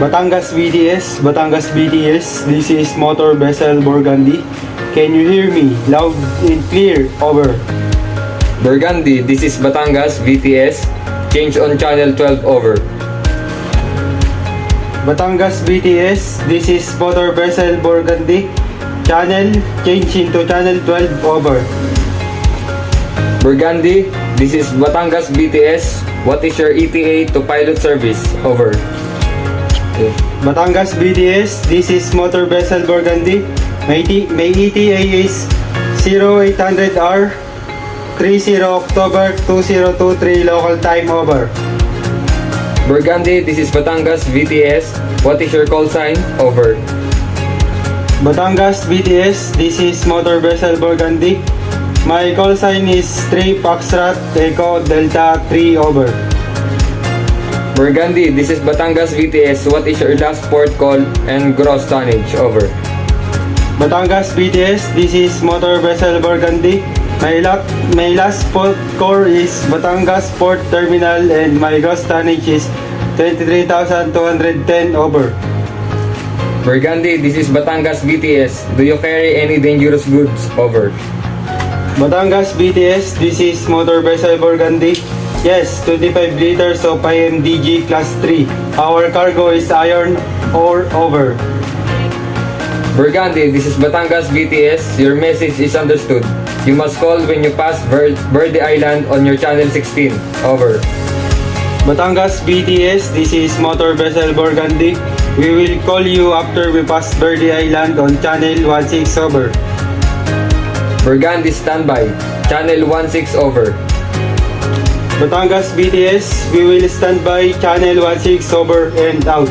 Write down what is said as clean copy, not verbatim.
Batangas BTS, this is Motor Vessel Burgundy. Can you hear me? Loud and clear, over. Burgundy, this is Batangas VTS. Change on channel 12, over. Batangas BTS, this is Motor Vessel Burgundy. Channel, change into channel 12, over. Burgundy, this is Batangas BTS. What is your ETA to pilot service? Over. Batangas BTS, this is Motor Vessel Burgundy. May ETA is 0800R 30 October 2023 local time, over. Burgundy, this is Batangas VTS. What is your call sign? Over. Batangas BTS, this is Motor Vessel Burgundy. My call sign is 3 Foxtrot Echo Delta 3, over. Burgundy, this is Batangas VTS. What is your last port call and gross tonnage? Over. Batangas BTS, this is Motor Vessel Burgundy. My last port core is Batangas Port Terminal and my gross tonnage is 23,210, over. Burgundy, this is Batangas VTS. Do you carry any dangerous goods? Over. Batangas BTS, this is Motor Vessel Burgundy. Yes, 25 liters of IMDG Class 3. Our cargo is iron ore, over. Burgundy, this is Batangas VTS. Your message is understood. You must call when you pass Verde Island on your channel 16. Over. Batangas BTS, this is Motor Vessel Burgundy. We will call you after we pass Verde Island on channel 16, over. Burgundy, standby. Channel 16, over. Batangas BTS, we will stand by channel 16, over and out.